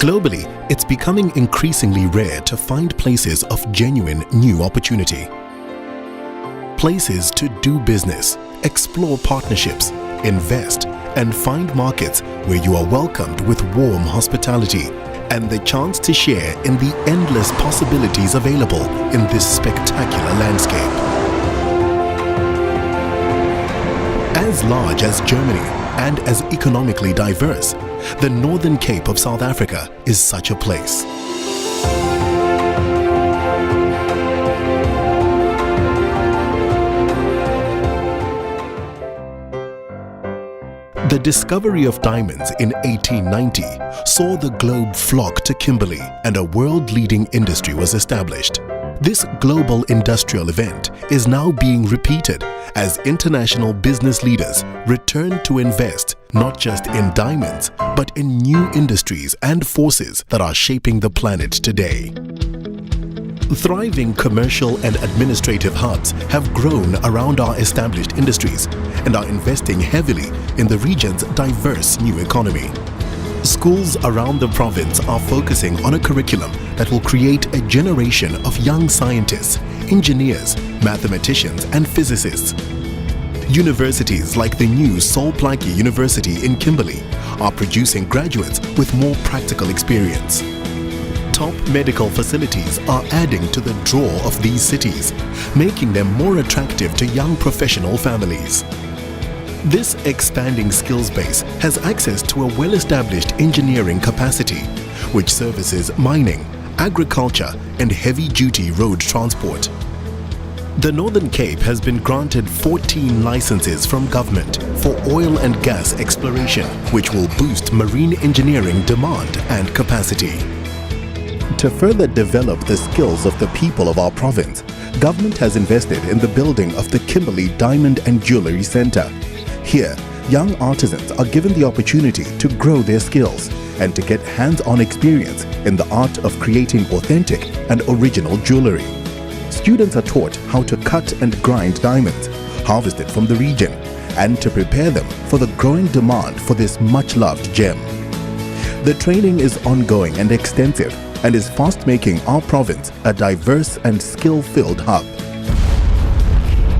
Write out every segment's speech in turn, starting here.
Globally, it's becoming increasingly rare to find places of genuine new opportunity. Places to do business, explore partnerships, invest, and find markets where you are welcomed with warm hospitality and the chance to share in the endless possibilities available in this spectacular landscape. As large as Germany and as economically diverse, the Northern Cape of South Africa is such a place. The discovery of diamonds in 1890 saw the globe flock to Kimberley and a world-leading industry was established. This global industrial event is now being repeated as international business leaders return to invest not just in diamonds, but in new industries and forces that are shaping the planet today. Thriving commercial and administrative hubs have grown around our established industries and are investing heavily in the region's diverse new economy. Schools around the province are focusing on a curriculum that will create a generation of young scientists, engineers, mathematicians, and physicists. Universities like the new Sol Plaatje University in Kimberley are producing graduates with more practical experience. Top medical facilities are adding to the draw of these cities, making them more attractive to young professional families. This expanding skills base has access to a well-established engineering capacity, which services mining, agriculture, and heavy-duty road transport. The Northern Cape has been granted 14 licenses from government for oil and gas exploration, which will boost marine engineering demand and capacity. To further develop the skills of the people of our province, government has invested in the building of the Kimberley Diamond and Jewellery Centre. Here, young artisans are given the opportunity to grow their skills and to get hands-on experience in the art of creating authentic and original jewellery. Students are taught how to cut and grind diamonds, harvested from the region, and to prepare them for the growing demand for this much-loved gem. The training is ongoing and extensive and is fast making our province a diverse and skill-filled hub.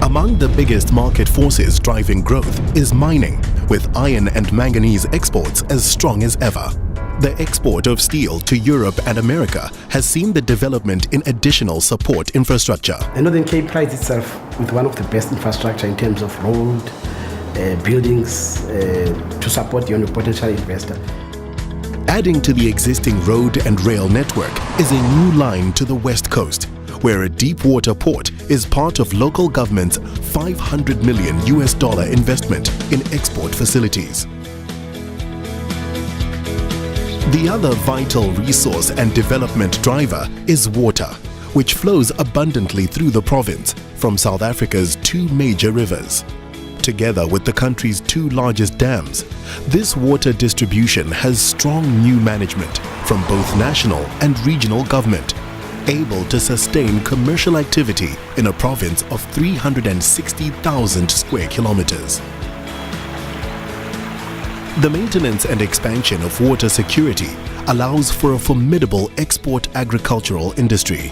Among the biggest market forces driving growth is mining, with iron and manganese exports as strong as ever. The export of steel to Europe and America has seen the development in additional support infrastructure. The Northern Cape prides itself with one of the best infrastructure in terms of road, buildings to support the potential investor. Adding to the existing road and rail network is a new line to the West Coast, where a deep water port is part of local government's $500 million investment in export facilities. The other vital resource and development driver is water, which flows abundantly through the province from South Africa's two major rivers. Together with the country's two largest dams, this water distribution has strong new management from both national and regional government, able to sustain commercial activity in a province of 360,000 square kilometers. The maintenance and expansion of water security allows for a formidable export agricultural industry.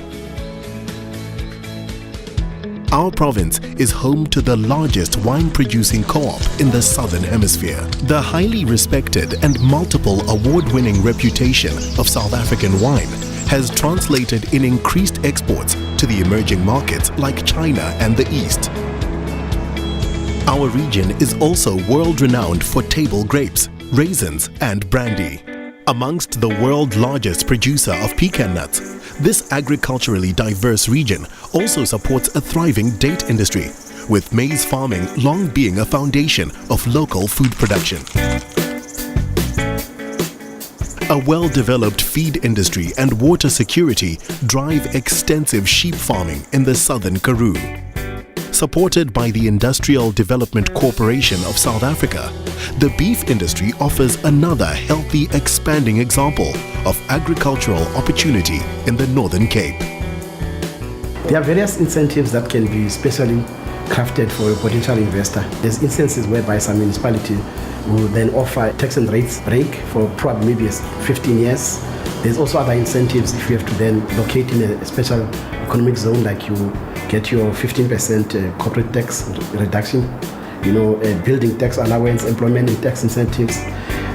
Our province is home to the largest wine-producing co-op in the Southern Hemisphere. The highly respected and multiple award-winning reputation of South African wine has translated in increased exports to the emerging markets like China and the East. Our region is also world-renowned for table grapes, raisins, and brandy. Amongst the world's largest producer of pecan nuts, this agriculturally diverse region also supports a thriving date industry, with maize farming long being a foundation of local food production. A well-developed feed industry and water security drive extensive sheep farming in the southern Karoo. Supported by the Industrial Development Corporation of South Africa, the beef industry offers another healthy, expanding example of agricultural opportunity in the Northern Cape. There are various incentives that can be specially crafted for a potential investor. There's instances whereby some municipality We'll then offer tax and rates break for probably maybe 15 years. There's also other incentives if you have to then locate in a special economic zone, like you get your 15% corporate tax reduction, building tax allowance, employment and tax incentives.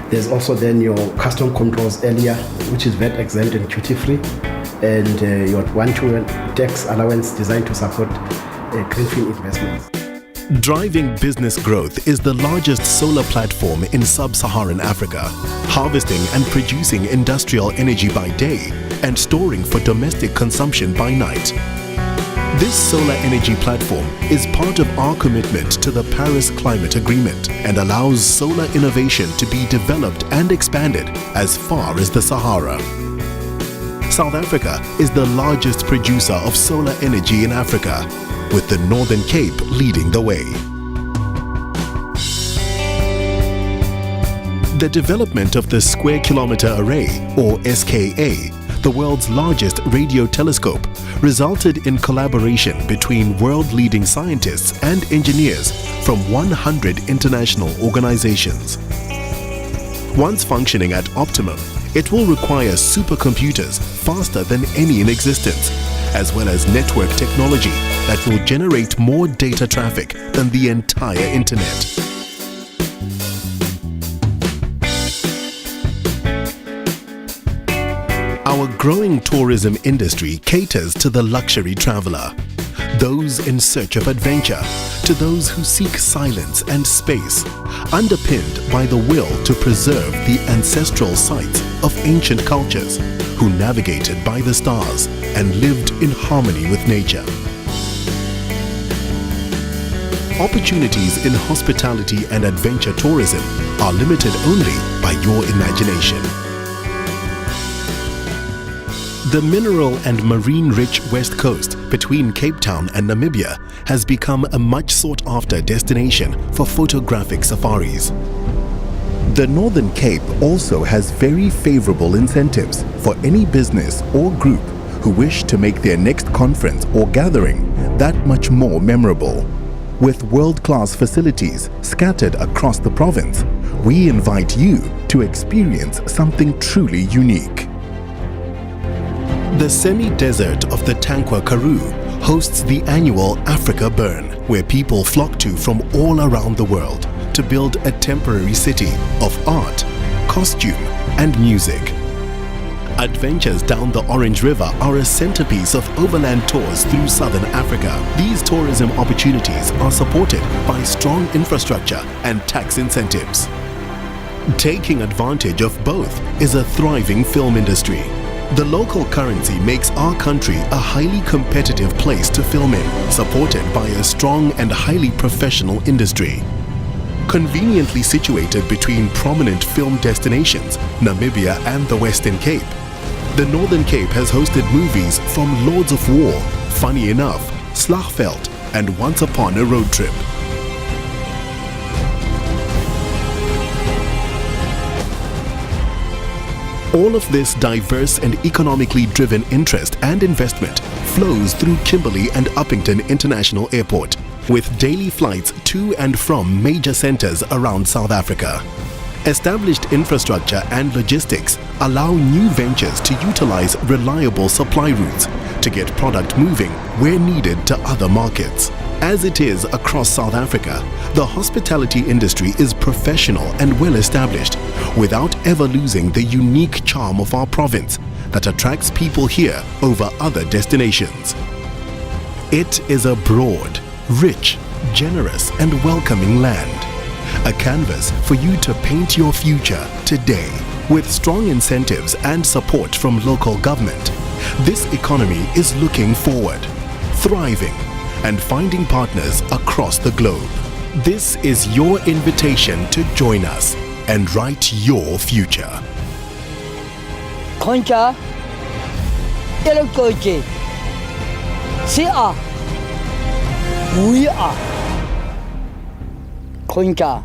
There's also then your custom controls earlier, which is VAT exempt and duty free, and your 1-2 tax allowance designed to support greenfield investments. Driving business growth is the largest solar platform in sub-Saharan Africa, harvesting and producing industrial energy by day and storing for domestic consumption by night. This solar energy platform is part of our commitment to the Paris Climate Agreement and allows solar innovation to be developed and expanded as far as the Sahara. South Africa is the largest producer of solar energy in Africa, with the Northern Cape leading the way. The development of the Square Kilometre Array, or SKA, the world's largest radio telescope, resulted in collaboration between world-leading scientists and engineers from 100 international organizations. Once functioning at optimum, it will require supercomputers faster than any in existence, as well as network technology that will generate more data traffic than the entire internet. Our growing tourism industry caters to the luxury traveler, those in search of adventure, to those who seek silence and space, underpinned by the will to preserve the ancestral sites of ancient cultures who navigated by the stars and lived in harmony with nature. Opportunities in hospitality and adventure tourism are limited only by your imagination. The mineral and marine-rich West Coast between Cape Town and Namibia has become a much sought-after destination for photographic safaris. The Northern Cape also has very favorable incentives for any business or group who wish to make their next conference or gathering that much more memorable. With world-class facilities scattered across the province, we invite you to experience something truly unique. The semi-desert of the Tankwa Karoo hosts the annual Africa Burn, where people flock to from all around the world to build a temporary city of art, costume, and music. Adventures down the Orange River are a centerpiece of overland tours through southern Africa. These tourism opportunities are supported by strong infrastructure and tax incentives. Taking advantage of both is a thriving film industry. The local currency makes our country a highly competitive place to film in, supported by a strong and highly professional industry. Conveniently situated between prominent film destinations, Namibia and the Western Cape, the Northern Cape has hosted movies from Lords of War, Funny Enough, Slagveld, and Once Upon a Road Trip. All of this diverse and economically driven interest and investment flows through Kimberley and Upington International Airport, with daily flights to and from major centers around South Africa. Established infrastructure and logistics allow new ventures to utilize reliable supply routes to get product moving where needed to other markets. As it is across South Africa, the hospitality industry is professional and well established, without ever losing the unique charm of our province that attracts people here over other destinations. It is a broad, rich, generous, and welcoming land. A canvas for you to paint your future today. With strong incentives and support from local government, this economy is looking forward, thriving, and finding partners across the globe. This is your invitation to join us and write your future. Konja, Elokoje, we are Konja.